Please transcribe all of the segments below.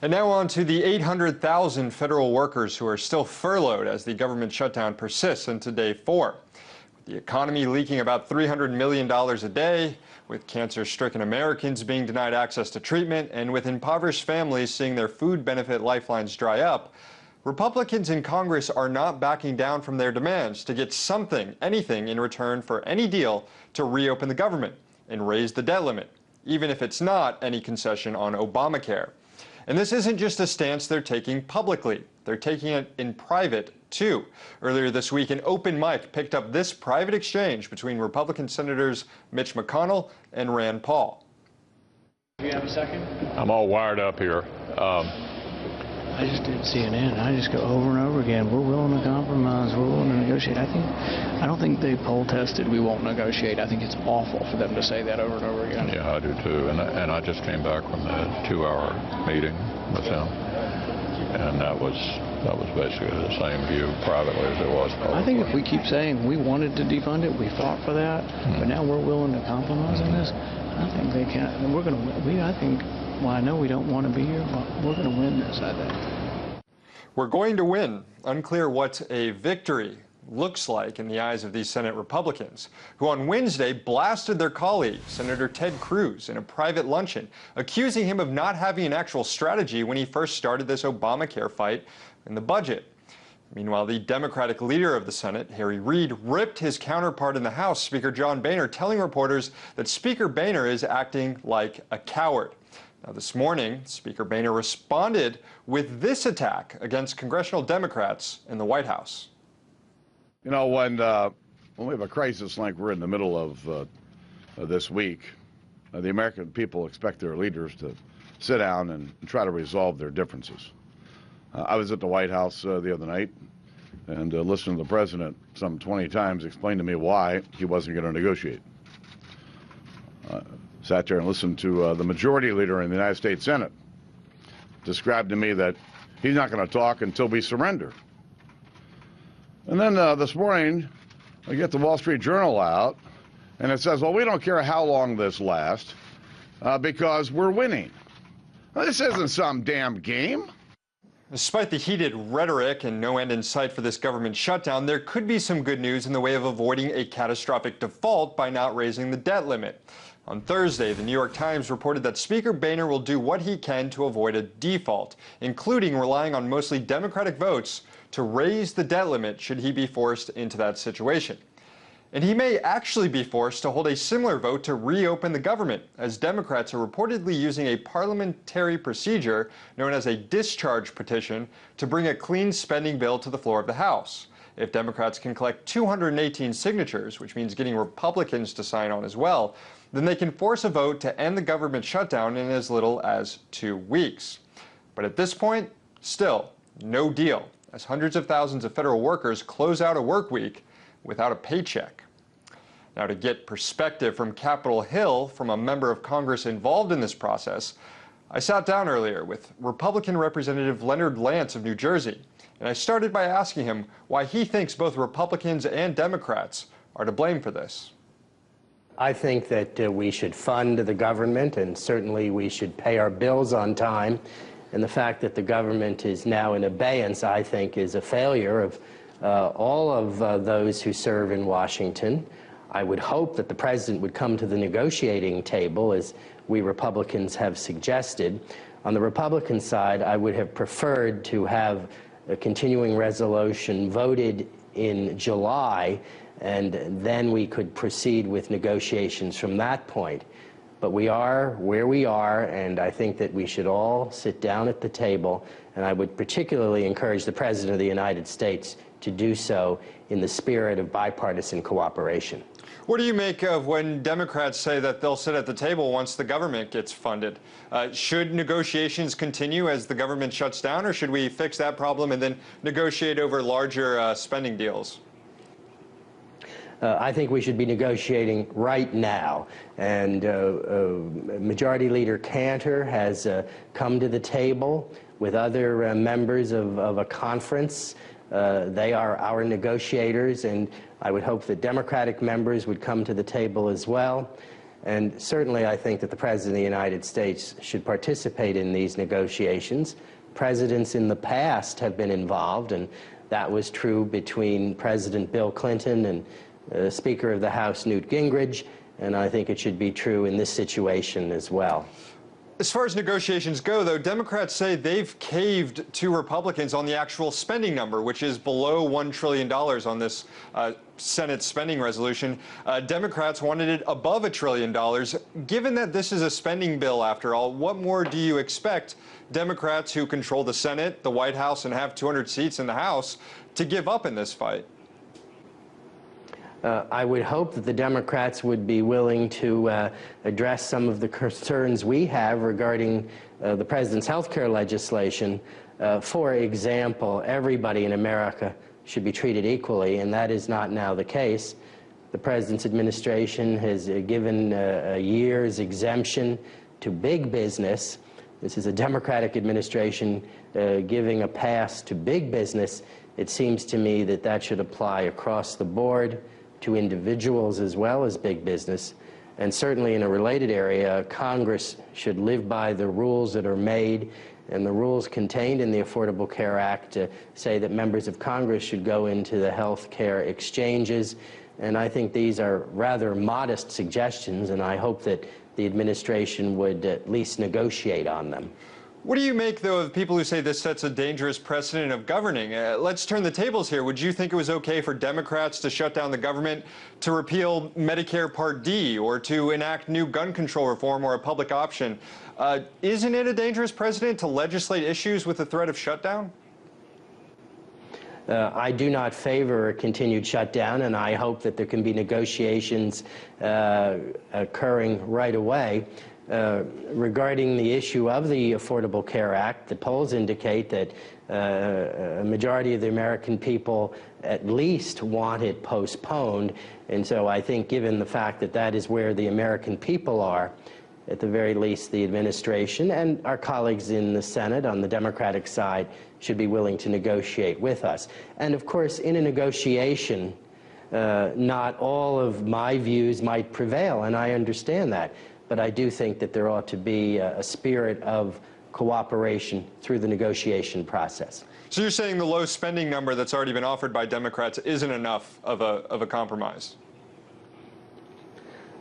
And now on to the 800,000 federal workers who are still furloughed as the government shutdown persists into day 4. With the economy leaking about $300 million a day, with cancer-stricken Americans being denied access to treatment, and with impoverished families seeing their food benefit lifelines dry up, Republicans in Congress are not backing down from their demands to get something, anything, in return for any deal to reopen the government and raise the debt limit, even if it's not any concession on Obamacare. And this isn't just a stance they're taking publicly. They're taking it in private, too. Earlier this week, an open mic picked up this private exchange between Republican Senators Mitch McConnell and Rand Paul. Do you have a second? I'm all wired up here. I just did CNN. I just go over and over again. We're willing to compromise. We're willing to negotiate. I don't think they poll tested we won't negotiate. I think it's awful for them to say that over and over again. Yeah, I do too. And I just came back from the 2-hour meeting with them, and that was basically the same view privately as it was publicly. I think if we keep saying we wanted to defund it, we fought for that, but now we're willing to compromise on this, I think they can. And we're going to. I think. Well, I know we don't want to be here, but we're going to win this, I think. We're going to win. Unclear what a victory looks like in the eyes of these Senate Republicans, who on Wednesday blasted their colleague, Senator Ted Cruz, in a private luncheon, accusing him of not having an actual strategy when he first started this Obamacare fight in the budget. Meanwhile, the Democratic leader of the Senate, Harry Reid, ripped his counterpart in the House, Speaker John Boehner, telling reporters that Speaker Boehner is acting like a coward. Now, this morning, Speaker Boehner responded with this attack against congressional Democrats in the White House. You know, when we have a crisis like we're in the middle of this week, the American people expect their leaders to sit down and try to resolve their differences. I was at the White House the other night and listened to the president some 20 times explain to me why he wasn't going to negotiate. Sat there and listened to the majority leader in the United States Senate describe to me that he's not going to talk until we surrender. And then this morning, I get the Wall Street Journal out, and it says, well, we don't care how long this lasts because we're winning. Well, this isn't some damn game. Despite the heated rhetoric and no end in sight for this government shutdown, there could be some good news in the way of avoiding a catastrophic default by not raising the debt limit. On Thursday, the New York Times reported that Speaker Boehner will do what he can to avoid a default, including relying on mostly Democratic votes to raise the debt limit should he be forced into that situation. And he may actually be forced to hold a similar vote to reopen the government, as Democrats are reportedly using a parliamentary procedure known as a discharge petition to bring a clean spending bill to the floor of the House. If Democrats can collect 218 signatures, which means getting Republicans to sign on as well, then they can force a vote to end the government shutdown in as little as 2 weeks. But at this point, still no deal, as hundreds of thousands of federal workers close out a work week without a paycheck. Now, to get perspective from Capitol Hill from a member of Congress involved in this process, I sat down earlier with Republican Representative Leonard Lance of New Jersey, and I started by asking him why he thinks both Republicans and Democrats are to blame for this. I think that we should fund the government, and certainly we should pay our bills on time. And the fact that the government is now in abeyance, I think, is a failure of all of those who serve in Washington. I would hope that the president would come to the negotiating table, as we Republicans have suggested. On the Republican side, I would have preferred to have a continuing resolution voted in July, and then we could proceed with negotiations from that point. But we are where we are, and I think that we should all sit down at the table, and I would particularly encourage the President of the United States to do so in the spirit of bipartisan cooperation. What do you make of when Democrats say that they'll sit at the table once the government gets funded? Should negotiations continue as the government shuts down, or should we fix that problem and then negotiate over larger spending deals? I think we should be negotiating right now. And Majority Leader Cantor has come to the table with other members of a conference. They are our negotiators, and I would hope that Democratic members would come to the table as well. And certainly I think that the President of the United States should participate in these negotiations. Presidents in the past have been involved, and that was true between President Bill Clinton and Speaker of the House Newt Gingrich, and I think it should be true in this situation as well. As far as negotiations go, though, Democrats say they've caved to Republicans on the actual spending number, which is below $1 trillion on this Senate spending resolution. Democrats wanted it above $1 trillion. Given that this is a spending bill, after all, what more do you expect Democrats who control the Senate, the White House, and have 200 seats in the House to give up in this fight? I would hope that the Democrats would be willing to address some of the concerns we have regarding the President's health care legislation. For example, everybody in America should be treated equally, and that is not now the case. The President's administration has given a year's exemption to big business. This is a Democratic administration giving a pass to big business. It seems to me that that should apply across the board to individuals as well as big business. And certainly in a related area, Congress should live by the rules that are made, and the rules contained in the Affordable Care Act say that members of Congress should go into the health care exchanges. And I think these are rather modest suggestions, and I hope that the administration would at least negotiate on them. What do you make, though, of people who say this sets a dangerous precedent of governing? Let's turn the tables here. Would you think it was okay for Democrats to shut down the government, to repeal Medicare Part D, or to enact new gun control reform or a public option? Isn't it a dangerous precedent to legislate issues with the threat of shutdown? I do not favor a continued shutdown, and I hope that there can be negotiations occurring right away. Regarding the issue of the Affordable Care Act, the polls indicate that a majority of the American people at least want it postponed. And so I think, given the fact that that is where the American people are, at the very least the administration and our colleagues in the Senate on the Democratic side should be willing to negotiate with us. And of course, in a negotiation, not all of my views might prevail, and I understand that. But I do think that there ought to be a spirit of cooperation through the negotiation process. So you're saying the low spending number that's already been offered by Democrats isn't enough of a compromise?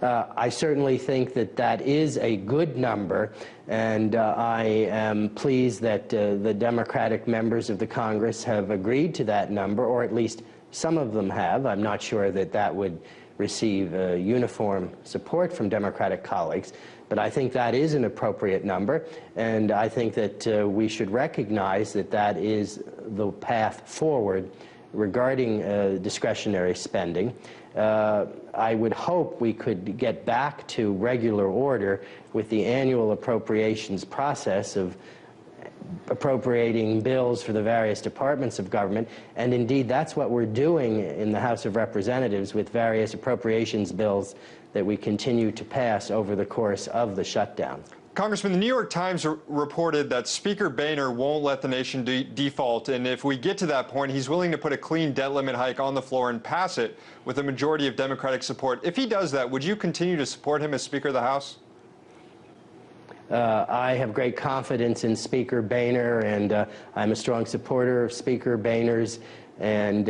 I certainly think that that is a good number, and I am pleased that the Democratic members of the Congress have agreed to that number, or at least some of them have. I'm not sure that that would receive uniform support from Democratic colleagues, but I think that is an appropriate number, and I think that we should recognize that that is the path forward regarding discretionary spending. I would hope we could get back to regular order with the annual appropriations process of appropriating bills for the various departments of government, and indeed that's what we're doing in the House of Representatives with various appropriations bills that we continue to pass over the course of the shutdown. Congressman, the New York Times reported that Speaker Boehner won't let the nation default, and if we get to that point, he's willing to put a clean debt limit hike on the floor and pass it with a majority of Democratic support. If he does that, would you continue to support him as Speaker of the House? I have great confidence in Speaker Boehner, and I'm a strong supporter of Speaker Boehner's. And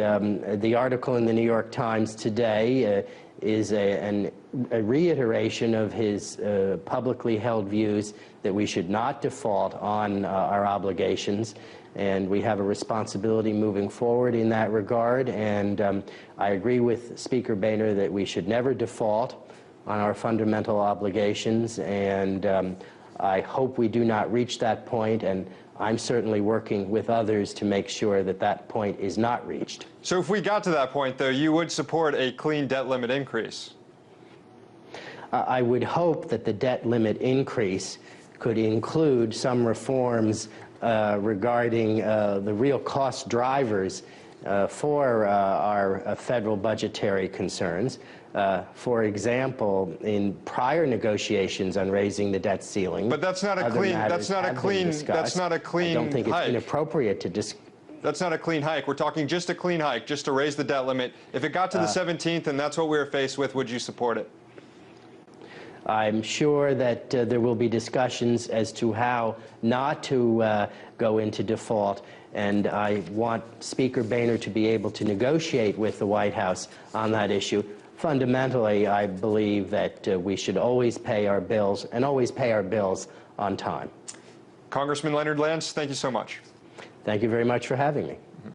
the article in the New York Times today is a reiteration of his publicly held views that we should not default on our obligations, and we have a responsibility moving forward in that regard. And I agree with Speaker Boehner that we should never default on our fundamental obligations, and I hope we do not reach that point, and I'm certainly working with others to make sure that that point is not reached. So if we got to that point, though, you would support a clean debt limit increase? I would hope that the debt limit increase could include some reforms regarding the real cost drivers for our federal budgetary concerns. For example, in prior negotiations on raising the debt ceiling, but that's not a clean. That's not a clean. That's not a clean. I don't think it's hike. Inappropriate to discuss. That's not a clean hike. We're talking just a clean hike, just to raise the debt limit. If it got to the 17th and that's what we were faced with, would you support it? I'm sure that there will be discussions as to how not to go into default, and I want Speaker Boehner to be able to negotiate with the White House on that issue. Fundamentally, I believe that we should always pay our bills and always pay our bills on time. Congressman Leonard Lance, thank you so much. Thank you very much for having me.